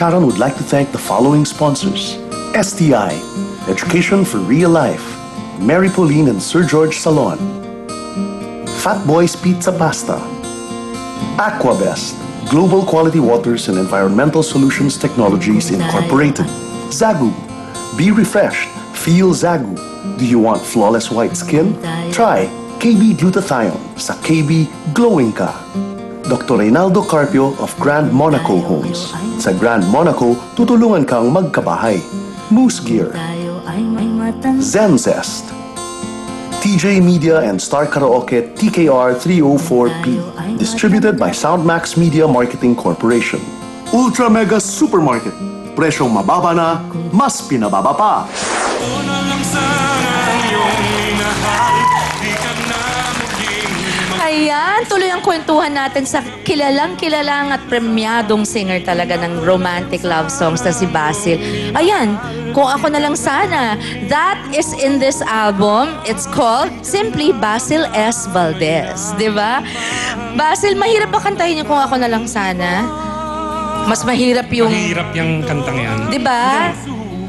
Sharon would like to thank the following sponsors: STI, Education for Real Life, Mary Pauline and Sir George Salon, Fat Boys Pizza Pasta, Aquabest, Global Quality Waters and Environmental Solutions Technologies Incorporated, Zagu, be refreshed, feel Zagu. Do you want flawless white skin? Try KB Glutathione sa KB Glowing Ka. Dr. Reynaldo Carpio of Grand Monaco Homes. Sa Grand Monaco, tutulungan kang magkabahay. Moose Gear, Zenzest, TJ Media and Star Karaoke TKR 304P. Distributed by Soundmax Media Marketing Corporation. Ultra Mega Supermarket. Presyong mababa na, mas pinababa pa. Ayan, tuloy ang kwentuhan natin sa kilalang-kilalang at premyadong singer talaga ng romantic love songs na si Basil. Ayan, Kung Ako Na Lang Sana. That is in this album. It's called simply Basil S. Valdez. Diba? Basil, mahirap ba kantahin yung Kung Ako Na Lang Sana? Mas mahirap yung... Mahirap yung kantang yan. Diba?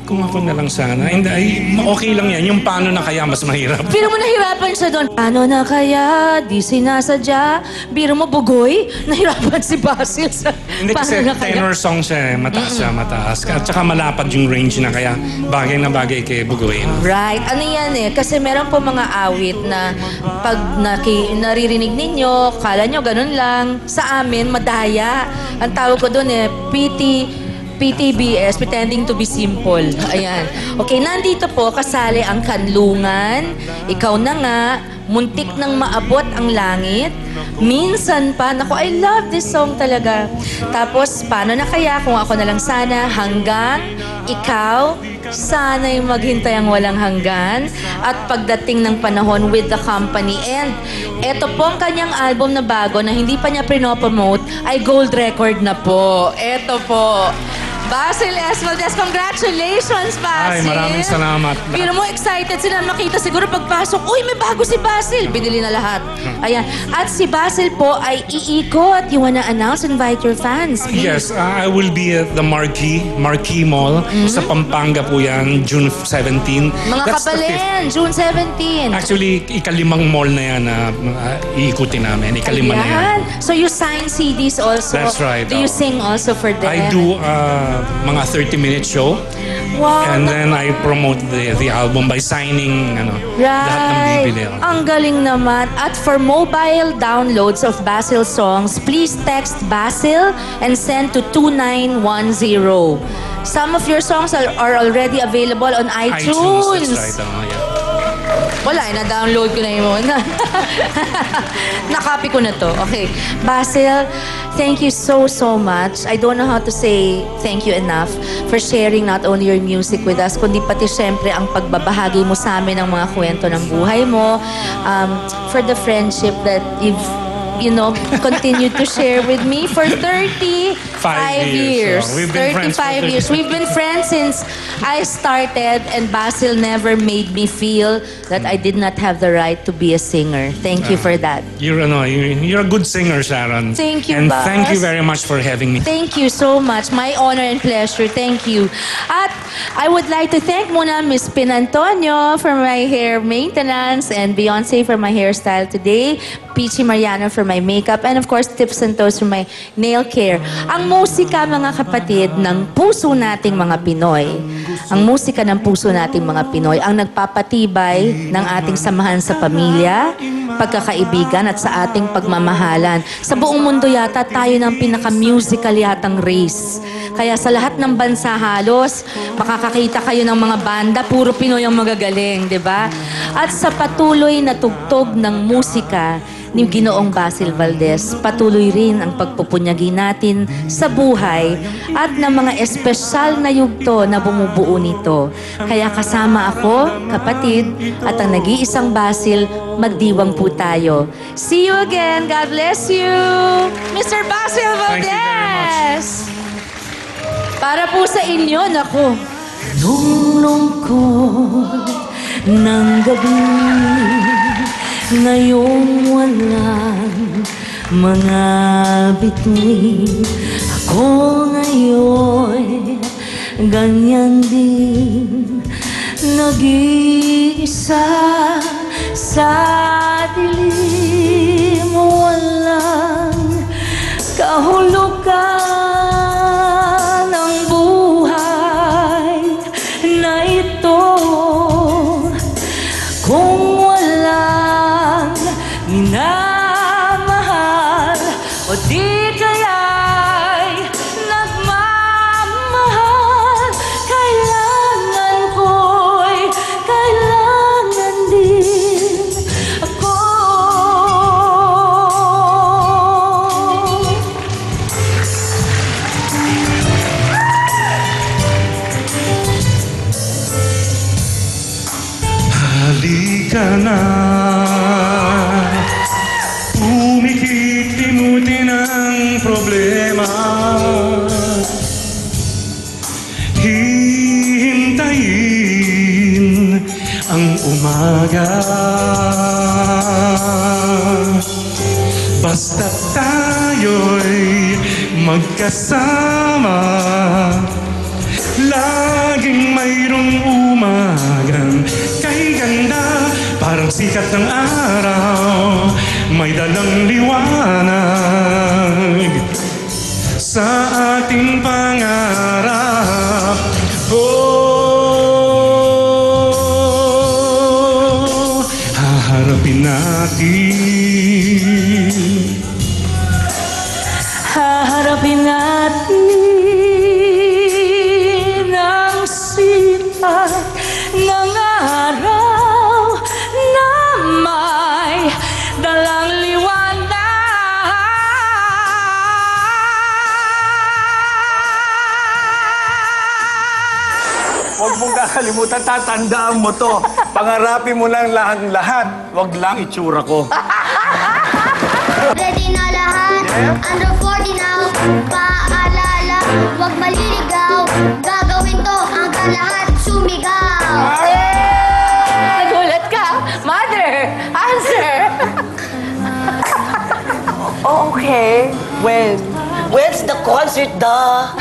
Kung Ako Na Lang Sana. Hindi, ay, okay lang yan. Yung paano na kaya mas mahirap. Biro mo nahirapan siya doon. Paano na kaya? Di sinasadya. Biro mo, Bugoy. Nahirapan si Basil sa... Hindi kasi tenor song siya eh. Mataas siya, mataas. At saka malapad yung range na kaya bagay na bagay kay Bugoy. Right. Ano yan eh? Kasi meron po mga awit na pag naririnig ninyo, kala nyo ganun lang. Sa amin, madaya. Ang tawag ko doon eh, PTBS, Pretending to be Simple. Ayan. Okay, nandito po kasali ang Kanlungan, Ikaw Na Nga, Muntik Nang Maabot Ang Langit, Minsan Pa. Naku, I love this song talaga. Tapos, Paano Na Kaya, Kung Ako Na Lang Sana, Hanggang, Ikaw, Sana'y Maghintay Ang Walang Hanggan, at Pagdating ng Panahon with the Company. And eto po ang kanyang album na bago na hindi pa niya prinopromote, ay gold record na po. Eto po. Basil S. Valdez, congratulations, Basil! Ay, maraming salamat. Pero mo, excited sila makita siguro pagpasok, uy, may bago si Basil! Binili na lahat. Ayan. At si Basil po ay iikot. You wanna announce, invite your fans, please? Yes, I will be at the Marquee Mall sa Pampanga po yan, June 17. Mga kapalen, June 17. Actually, ikalimang mall na yan na iikutin namin. Ikalima na yan. So you sign CDs also? That's right. Do you sing also for them? I do mga 30-minute show. Wow. And then I promote the album by signing lahat ng bibili. Ang galing naman. At for mobile downloads of Basil songs, please text Basil and send to 2910. Some of your songs are already available on iTunes. That's right. Yeah. Wala, na-download ko na yun. Nakopy ko na to. Okay. Basil, thank you so much. I don't know how to say thank you enough for sharing not only your music with us, kundi pati syempre ang pagbabahagi mo sa amin ng mga kwento ng buhay mo, for the friendship that you've continued to share with me for 35 years. So we've been 35 years. We've been friends since I started, and Basil never made me feel that I did not have the right to be a singer. Thank you for that. You're a good singer, Sharon. Thank you, And Bas. thank you very much for having me. Thank you so much. My honor and pleasure. Thank you. At I would like to thank muna Miss Pinantonio for my hair maintenance, and Beyonce for my hairstyle today, Peachy Mariano for my makeup, and of course, Tips and Toes for my nail care. Ang musika, mga kapatid, ng puso nating mga Pinoy. Ang musika ng puso nating mga Pinoy ang nagpapatibay ng ating samahan sa pamilya, pagkakaibigan at sa ating pagmamahalan. Sa buong mundo yata, tayo ng pinaka-musical yatang race. Kaya sa lahat ng bansa halos, makakakita kayo ng mga banda, puro Pinoy ang magagaling, di ba? At sa patuloy na tugtog ng musika ni Ginoong Basil Valdez, patuloy rin ang pagpupunyagi natin sa buhay at ng mga espesyal na yugto na bumubuo nito. Kaya kasama ako, kapatid, at ang nag-iisang Basil, magdiwang po tayo. See you again. God bless you. Mr. Basil Valdez. Thank you very much. Para po sa inyo, naku. Nung lungkot ng gabi, ngayong walang mga bituin, ako ngayon ganyan din nag-iisa sa dilim. Walang kahulugan ang buhay na ito kung walang minamahal o di kaya'y nagmamahal. Kailangan ko'y kailangan din ako. Halika na, umikit, limutin ang problema. Hihintayin ang umaga. Basta tayo'y magkasama, laging mayroong umagang kay ganda. Parang sikat ng araw, may dalang liwanag sa ating pangarap. Oh, haharapin natin, Haharapin natin ang sikat ng araw na may dalang liwanag. Huwag mong kakalimutan, tatandaan mo to. Pangarapin mo lang lahat. Huwag lang itsura ko. Ready na lahat, under 40 now. Paalala, huwag maliligaw. Gagawin to hanggang lahat sumigaw. Nagulat ka? Mother, answer! Oh, okay. When? When's the concert, da?